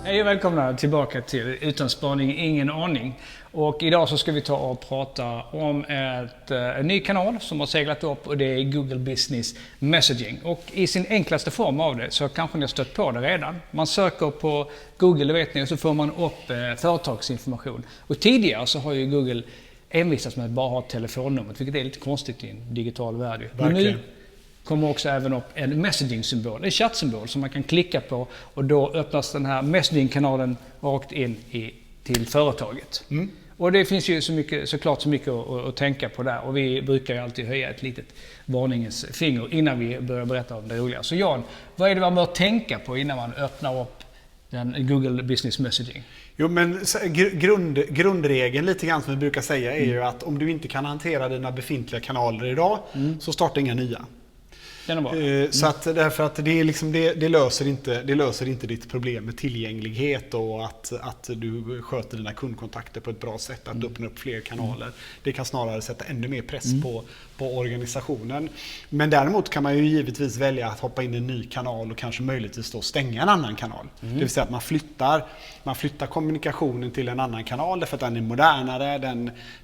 Hej och välkomna tillbaka till Utan spaning, ingen aning. Och idag så ska vi ta och prata om en ny kanal som har seglat upp, och det är Google Business Messaging. Och i sin enklaste form av det så kanske ni har stött på det redan. Man söker på Google, det vet ni, och så får man upp företagsinformation. Och tidigare så har ju Google envisats med att bara ha telefonnumret, vilket är lite konstigt i en digital värld. Men nu kommer också även upp en messaging-symbol, en chattsymbol som man kan klicka på, och då öppnas den här messaging-kanalen rakt in till företaget. Och det finns ju såklart så mycket att tänka på där, och vi brukar ju alltid höja ett litet varningens finger innan vi börjar berätta om det roliga. Så Jan, vad är det man bör tänka på innan man öppnar upp den Google Business Messaging? Jo, men grundregeln lite grann som vi brukar säga är ju att om du inte kan hantera dina befintliga kanaler idag så starta inga nya. Så att därför att det är liksom det löser inte ditt problem med tillgänglighet och att du sköter dina kundkontakter på ett bra sätt, att öppna upp fler kanaler. Det kan snarare sätta ännu mer press på organisationen. Men däremot kan man ju givetvis välja att hoppa in i en ny kanal och kanske möjligtvis då stänga en annan kanal. Det vill säga att man flyttar kommunikationen till en annan kanal därför att den är modernare,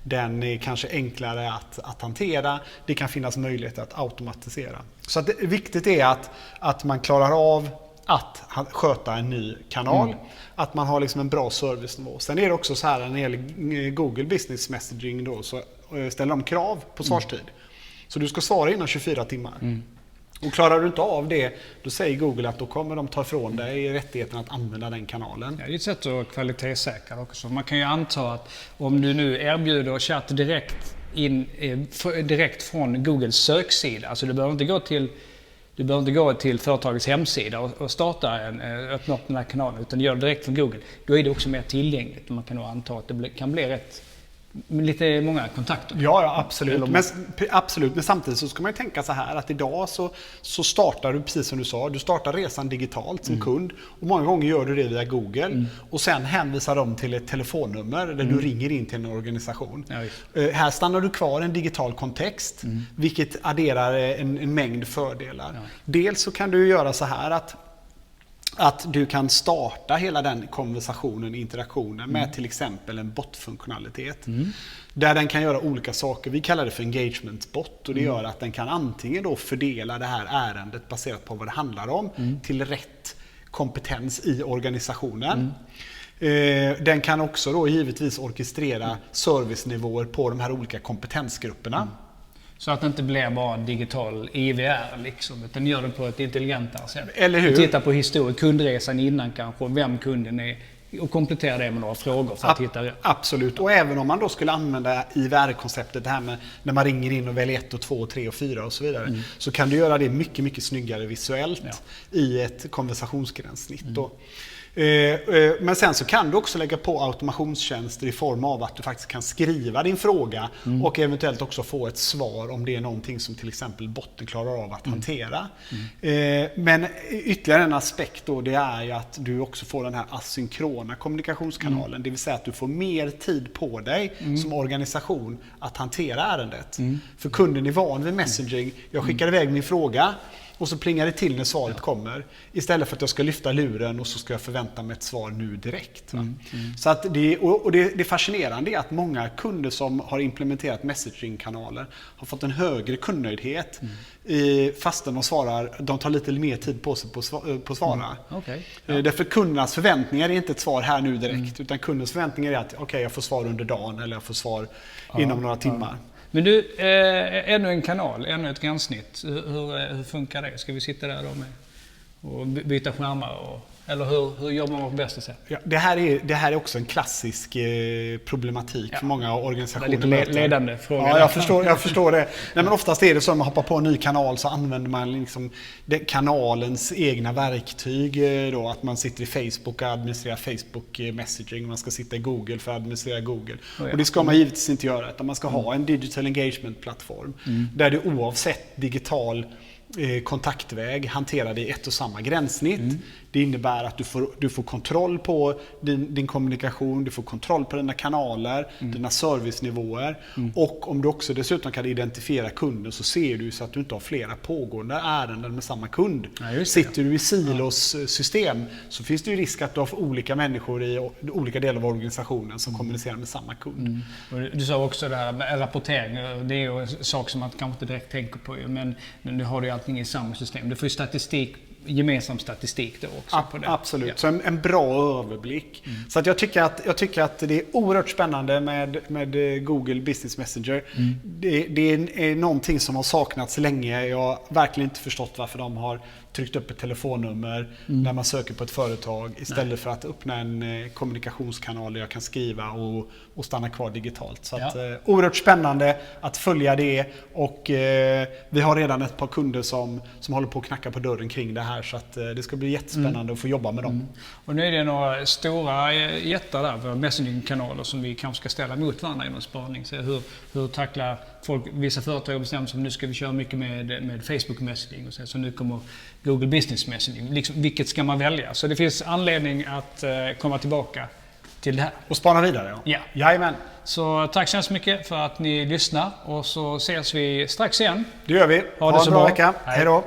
den är kanske enklare att hantera. Det kan finnas möjlighet att automatisera. Så att det viktigt är att man klarar av att sköta en ny kanal, att man har liksom en bra servicenivå. Sen är det också så här när det gäller Google Business Messaging då, så ställer de krav på svarstid. Så du ska svara inom 24 timmar. Och klarar du inte av det, då säger Google att då kommer de ta ifrån dig rättigheten att använda den kanalen. Ja, det är ett sätt att kvalitetssäkra också. Man kan ju anta att om du nu erbjuder chatt direkt från Googles söksida, alltså du behöver inte gå till företagets hemsida och öppna upp den här kanalen, utan gör det direkt från Google. Då är det också mer tillgängligt, och man kan nog anta att det kan bli lite många kontakter. Ja, absolut. Men samtidigt så ska man ju tänka så här att idag så startar du, precis som du sa, du startar resan digitalt som kund, och många gånger gör du det via Google och sen hänvisar de till ett telefonnummer där du ringer in till en organisation. Ja, här stannar du kvar i en digital kontext, vilket adderar en mängd fördelar. Ja. Dels så kan du göra så här att du kan starta hela den konversationen, interaktionen med till exempel en botfunktionalitet. Där den kan göra olika saker. Vi kallar det för engagement bot, och det gör att den kan antingen då fördela det här ärendet baserat på vad det handlar om till rätt kompetens i organisationen. Den kan också då givetvis orkestrera servicenivåer på de här olika kompetensgrupperna. Så att det inte blir bara digital IVR liksom, utan gör det på ett intelligentare sätt. Eller hur? Titta på kundresan innan kanske, vem kunden är, och komplettera det med några frågor för att hitta rätt. Absolut, och även om man då skulle använda IVR-konceptet, det här med när man ringer in och väljer 1, 2, 3 och 4 och så vidare, så kan du göra det mycket, mycket snyggare visuellt i ett konversationsgränssnitt då. Men sen så kan du också lägga på automationstjänster i form av att du faktiskt kan skriva din fråga och eventuellt också få ett svar om det är någonting som till exempel botten klarar av att hantera. Men ytterligare en aspekt då, det är ju att du också får den här asynkrona kommunikationskanalen, det vill säga att du får mer tid på dig som organisation att hantera ärendet. För kunden är van vid messaging, jag skickar iväg min fråga och så plingar det till när svaret kommer. Istället för att jag ska lyfta luren och så ska jag förvänta mig ett svar nu direkt. Så att det fascinerande är att många kunder som har implementerat messaging-kanaler har fått en högre kundnöjdhet fastän de tar lite mer tid på sig på att svara. Därför kundernas förväntningar är inte ett svar här nu direkt, utan kundens förväntningar är att jag får svar under dagen eller jag får svar inom några timmar. Men du, ännu en kanal, ännu ett gränssnitt. Hur funkar det? Ska vi sitta där då med och byta skärmar? Eller hur jobbar man på bästa sätt? Ja, det här är också en klassisk problematik för många organisationer. Det är lite ledande fråga. Ja, jag förstår det. Nej, men oftast är det så att man hoppar på en ny kanal så använder man liksom kanalens egna verktyg. Då, att man sitter i Facebook och administrerar Facebook messaging. Man ska sitta i Google för att administrera Google. Och det ska man givetvis inte göra. Utan man ska ha en digital engagement-plattform där du oavsett digital kontaktväg hanterade i ett och samma gränssnitt. Det innebär att du får kontroll på din kommunikation, du får kontroll på dina kanaler, dina servicenivåer. Och om du också dessutom kan identifiera kunden så ser du så att du inte har flera pågående ärenden med samma kund. Ja, sitter du i silos system så finns det ju risk att du har olika människor i olika delar av organisationen som kommunicerar med samma kund. Och du sa också det här med rapportering. Det är ju en sak som man kanske inte direkt tänker på. Men nu har du ju allting i samma system. Du får ju gemensam statistik då också på det. Absolut, så en bra överblick. Så att jag tycker att det är oerhört spännande med Google Business Messenger. Det är någonting som har saknats länge. Jag har verkligen inte förstått varför de har tryckt upp ett telefonnummer när man söker på ett företag istället för att öppna en kommunikationskanal där jag kan skriva och stanna kvar digitalt. Så att, oerhört spännande att följa det, och vi har redan ett par kunder som håller på att knacka på dörren kring det här, så att det ska bli jättespännande att få jobba med dem. Och nu är det några stora jättar där för messagingkanaler som vi kanske ska ställa mot varandra i någon spaning. Så hur tacklar folk, vissa företag har bestämt sig, nu ska vi köra mycket med Facebook messaging och så nu kommer Google Business Messaging. Liksom, vilket ska man välja? Så det finns anledning att komma tillbaka till det här. Och spana vidare, ja. Jajamän. Så tack så mycket för att ni lyssnar, och så ses vi strax igen. Det gör vi. Ha det så en bra bra vecka. Hej då.